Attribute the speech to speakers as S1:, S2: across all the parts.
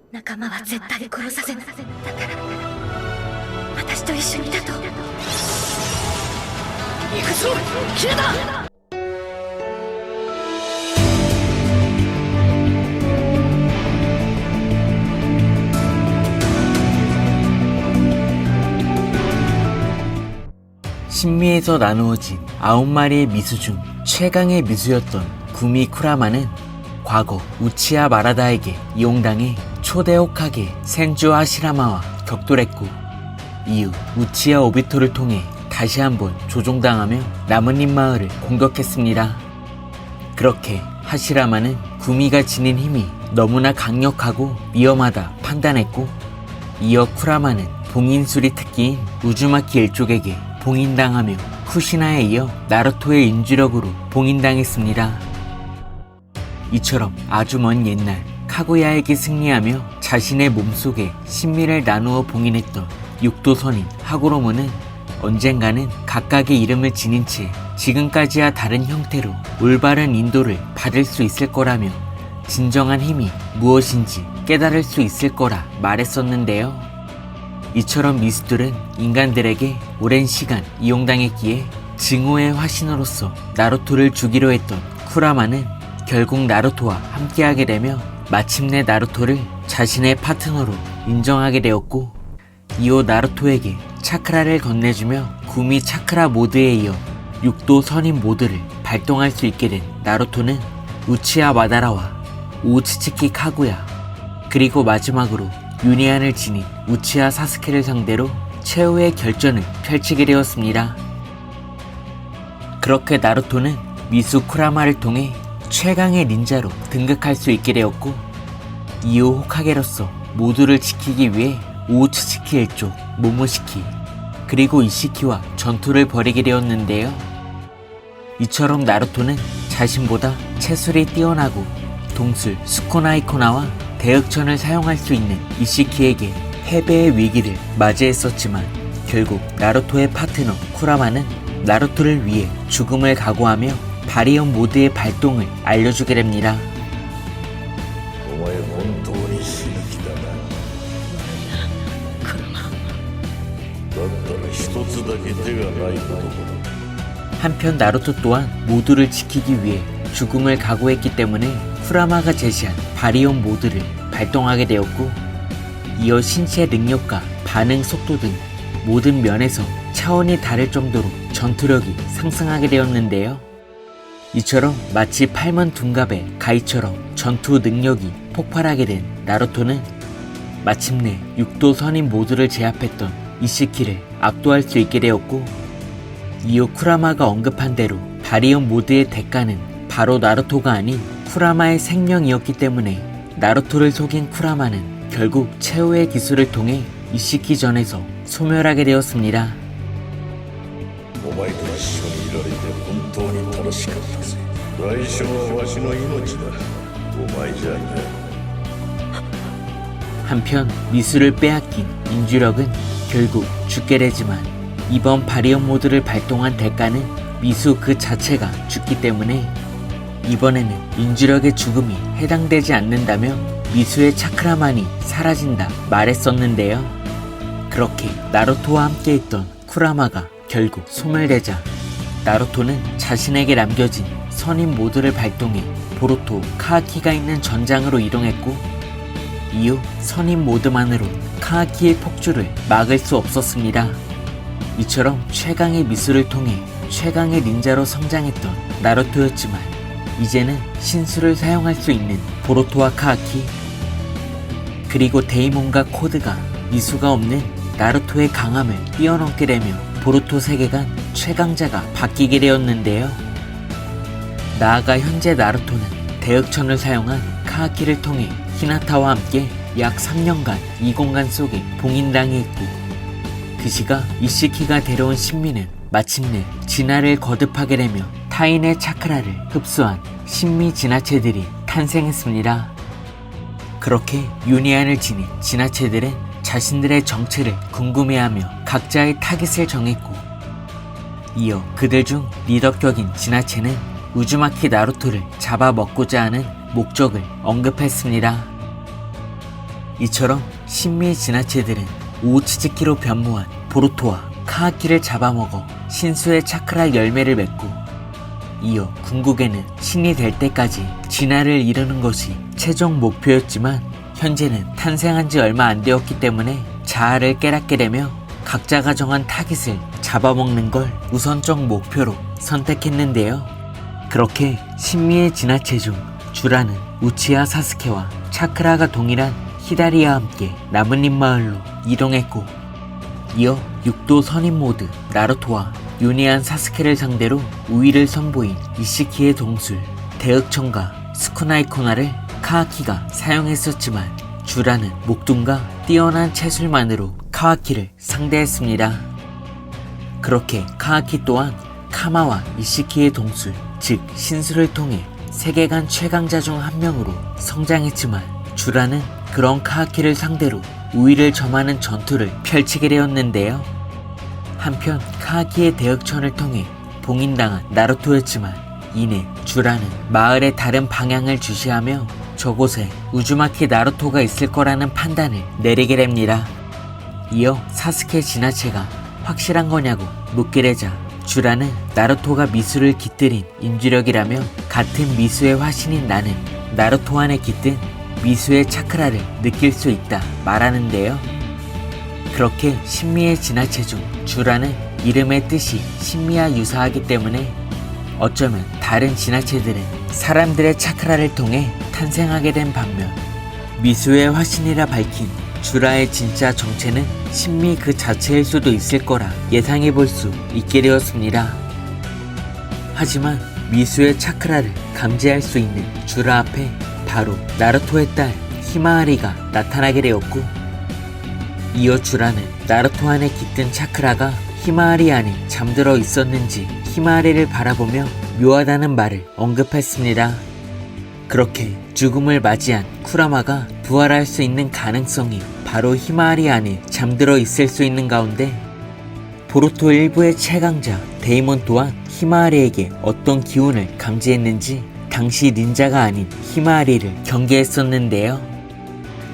S1: 仲間は絶対殺させない。だから私と一緒にいたと。行くぞキレだ。
S2: 신미에서 나누어진 9마리의 미수 중 최강의 미수였던 구미 쿠라마는 과거 우치하 마라다에게 이용당해 초대 호카게 센주 하시라마와 격돌했고, 이후 우치하 오비토를 통해 다시 한번 조종당하며 나뭇잎 마을을 공격했습니다. 그렇게 하시라마는 구미가 지닌 힘이 너무나 강력하고 위험하다 판단했고, 이어 쿠라마는 봉인수리 특기인 우즈마키 일족에게 봉인당하며 쿠시나에 이어 나루토의 인주력으로 봉인당했습니다. 이처럼 아주 먼 옛날 카구야에게 승리하며 자신의 몸속에 신미를 나누어 봉인했던 육도선인 하고로모는 언젠가는 각각의 이름을 지닌 채 지금까지와 다른 형태로 올바른 인도를 받을 수 있을 거라며 진정한 힘이 무엇인지 깨달을 수 있을 거라 말했었는데요. 이처럼 미수들은 인간들에게 오랜 시간 이용당했기에 증오의 화신으로서 나루토를 죽이려 했던 쿠라마는 결국 나루토와 함께하게 되며 마침내 나루토를 자신의 파트너로 인정하게 되었고, 이후 나루토에게 차크라를 건네주며 구미 차크라 모드에 이어 육도 선인 모드를 발동할 수 있게 된 나루토는 우치하 마다라와 오츠츠키 카구야, 그리고 마지막으로 유니안을 지닌 우치하 사스케를 상대로 최후의 결전을 펼치게 되었습니다. 그렇게 나루토는 미수 쿠라마를 통해 최강의 닌자로 등극할 수 있게 되었고, 이후 호카게로서 모두를 지키기 위해 오츠츠키 일족, 모모시키, 그리고 이시키와 전투를 벌이게 되었는데요. 이처럼 나루토는 자신보다 체술이 뛰어나고 동술 스코나이코나와 대역천을 사용할 수 있는 이시키에게 패배의 위기를 맞이했었지만, 결국 나루토의 파트너 쿠라마는 나루토를 위해 죽음을 각오하며 바리온 모드의 발동을 알려주게 됩니다.
S3: お前本当に死ぬ気だな。だったら一つだけ手がないことも。
S2: 한편 나루토 또한 모두를 지키기 위해 죽음을 각오했기 때문에 쿠라마가 제시한 바리온 모드를 발동하게 되었고, 이어 신체 능력과 반응 속도 등 모든 면에서 차원이 다를 정도로 전투력이 상승하게 되었는데요. 이처럼 마치 팔먼 둔갑의 가이처럼 전투 능력이 폭발하게 된 나루토는 마침내 육도 선인 모두를 제압했던 이시키를 압도할 수 있게 되었고, 이후 쿠라마가 언급한 대로 바리온 모드의 대가는 바로 나루토가 아닌 쿠라마의 생명이었기 때문에 나루토를 속인 쿠라마는 결국 최후의 기술을 통해 이시키 전에서 소멸하게 되었습니다.
S3: お前と一緒にいられて本当に楽しかったぜ。代償はわしの命だ。お前じゃない。
S2: 한편 미수를 빼앗긴 인주력은 결국 죽게 되지만, 이번 바리온 모드를 발동한 대가는 미수 그 자체가 죽기 때문에 이번에는 인주력의 죽음이 해당되지 않는다며 미수의 차크라만이 사라진다 말했었는데요. 그렇게 나루토와 함께했던 쿠라마가 결국 소멸되자 나루토는 자신에게 남겨진 선인 모드를 발동해 보루토 카하키가 있는 전장으로 이동했고, 이후 선인 모드만으로 카하키의 폭주를 막을 수 없었습니다. 이처럼 최강의 미수를 통해 최강의 닌자로 성장했던 나루토였지만, 이제는 신수를 사용할 수 있는 보루토와 카하키, 그리고 데이몬과 코드가 미수가 없는 나루토의 강함을 뛰어넘게 되며 보루토 세계관 최강자가 바뀌게 되었는데요. 나아가 현재 나루토는 대역천을 사용한 카하키를 통해 히나타와 함께 약 3년간 이 공간 속에 봉인당해 있고, 그 시각 이시키가 데려온 신미는 마침내 진화를 거듭하게 되며 타인의 차크라를 흡수한 신미 진화체들이 탄생했습니다. 그렇게 유니안을 지닌 진화체들은 자신들의 정체를 궁금해하며 각자의 타깃을 정했고, 이어 그들 중 리더격인 진화체는 우즈마키 나루토를 잡아먹고자 하는 목적을 언급했습니다. 이처럼 신미의 진화체들은 우우츠즈키로 변모한 보루토와 카하키를 잡아먹어 신수의 차크라 열매를 맺고, 이어 궁극에는 신이 될 때까지 진화를 이루는 것이 최종 목표였지만 현재는 탄생한 지 얼마 안 되었기 때문에 자아를 깨닫게 되며 각자가 정한 타깃을 잡아먹는 걸 우선적 목표로 선택했는데요. 그렇게 신미의 진화체 중 주라는 우치하 사스케와 차크라가 동일한 히다리와 함께 나뭇잎 마을로 이동했고, 이어 육도 선임 모드 나루토와 유니한 사스케를 상대로 우위를 선보인 이시키의 동술 대흑청과 스쿠나이코나를 카하키가 사용했었지만 주라는 목둔과 뛰어난 체술만으로 카하키를 상대했습니다. 그렇게 카하키 또한 카마와 이시키의 동술, 즉 신수를 통해 세계관 최강자 중 한 명으로 성장했지만 주라는 그런 카하키를 상대로 우위를 점하는 전투를 펼치게 되었는데요. 한편 카하키의 대흑천을 통해 봉인당한 나루토였지만 이내 주라는 마을의 다른 방향을 주시하며 저곳에 우즈마키 나루토가 있을 거라는 판단을 내리게 됩니다. 이어 사스케 진화체가 확실한 거냐고 묻게 되자 주라는 나루토가 미수를 깃들인 인주력이라며 같은 미수의 화신인 나는 나루토 안에 깃든 미수의 차크라를 느낄 수 있다 말하는데요. 그렇게 신미의 진화체 중 주라는 이름의 뜻이 신미와 유사하기 때문에 어쩌면 다른 진화체들은 사람들의 차크라를 통해 탄생하게 된 반면 미수의 화신이라 밝힌 주라의 진짜 정체는 신미 그 자체일 수도 있을 거라 예상해 볼 수 있게 되었습니다. 하지만 미수의 차크라를 감지할 수 있는 주라 앞에 바로 나루토의 딸 히마아리가 나타나게 되었고, 이어 주라는 나루토 안에 깃든 차크라가 히마아리 안에 잠들어 있었는지 히마아리를 바라보며 묘하다는 말을 언급했습니다. 그렇게 죽음을 맞이한 쿠라마가 부활할 수 있는 가능성이 바로 히마아리 안에 잠들어 있을 수 있는 가운데 보루토 일부의 최강자 데이몬 또한 히마아리에게 어떤 기운을 감지했는지 당시 닌자가 아닌 히마아리를 경계했었는데요.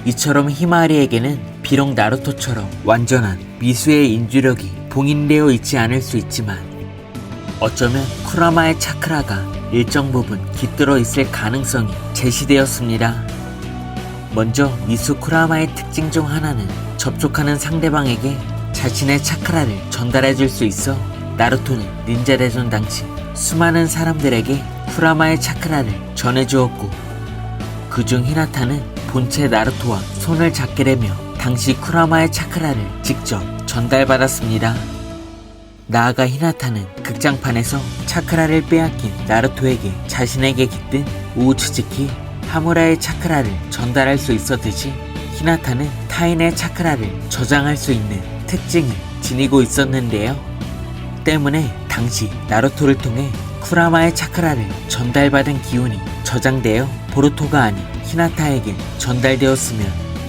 S2: 이처럼 히마아리에게는 비록 나루토처럼 완전한 미수의 인주력이 봉인되어 있지 않을 수 있지만 어쩌면 쿠라마의 차크라가 일정 부분 깃들어 있을 가능성이 제시되었습니다. 먼저 미수 쿠라마의 특징 중 하나는 접촉하는 상대방에게 자신의 차크라를 전달해 줄 수 있어 나루토는 닌자 대전 당시 수많은 사람들에게 쿠라마의 차크라를 전해주었고, 그중 히나타는 본체 나루토와 손을 잡게 되며 당시 쿠라마의 차크라를 직접 전달받았습니다. 나아가 히나타는 극장판에서 차크라를 빼앗긴 나루토에게 자신에게 깃든 우우츠즈키 하무라의 차크라를 전달할 수 있었듯이 히나타는 타인의 차크라를 저장할 수 있는 특징을 지니고 있었는데요. 때문에 당시 나루토를 통해 쿠라마의 차크라를 전달받은 기운이 저장되어 보루토가 아닌 히나타에게 전달되었으면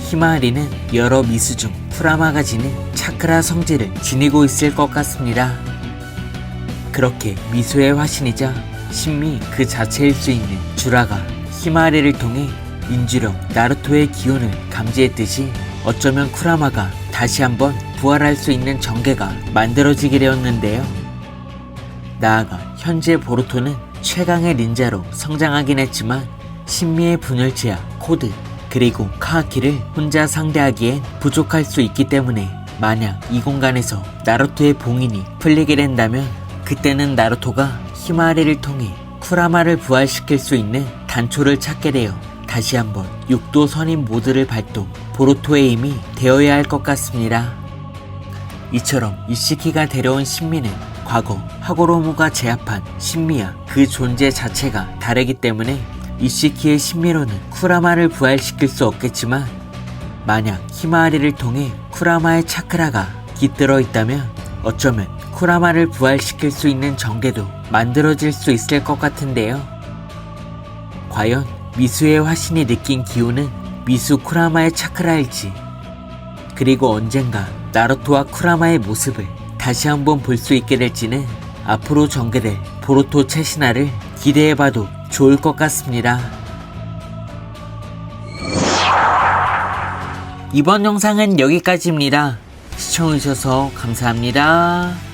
S2: 히마아리는 여러 미수 중 쿠라마가 지닌 차크라 성질을 지니고 있을 것 같습니다. 그렇게 미수의 화신이자 신미 그 자체일 수 있는 주라가 히마아리를 통해 인주력 나루토의 기운을 감지했듯이 어쩌면 쿠라마가 다시 한번 부활할 수 있는 전개가 만들어지게 되었는데요. 나아가 현재 보루토는 최강의 닌자로 성장하긴 했지만 신미의 분열체와 코드 그리고 카하키를 혼자 상대하기엔 부족할 수 있기 때문에 만약 이 공간에서 나루토의 봉인이 풀리게 된다면 그때는 나루토가 히마아리를 통해 쿠라마를 부활시킬 수 있는 단초를 찾게 되어 다시 한번 육도 선임 모드를 발동, 보루토의 힘이 되어야 할 것 같습니다. 이처럼 이시키가 데려온 신미는 과거 하고로무가 제압한 신미와 그 존재 자체가 다르기 때문에 이시키의 신미로는 쿠라마를 부활시킬 수 없겠지만 만약 히마아리를 통해 쿠라마의 차크라가 깃들어 있다면 어쩌면 쿠라마를 부활시킬 수 있는 전개도 만들어질 수 있을 것 같은데요. 과연 미수의 화신이 느낀 기운은 미수 쿠라마의 차크라일지, 그리고 언젠가 나루토와 쿠라마의 모습을 다시 한번 볼 수 있게 될지는 앞으로 전개될 보루토 최신화를 기대해봐도 좋을 것 같습니다. 이번 영상은 여기까지입니다. 시청해주셔서 감사합니다.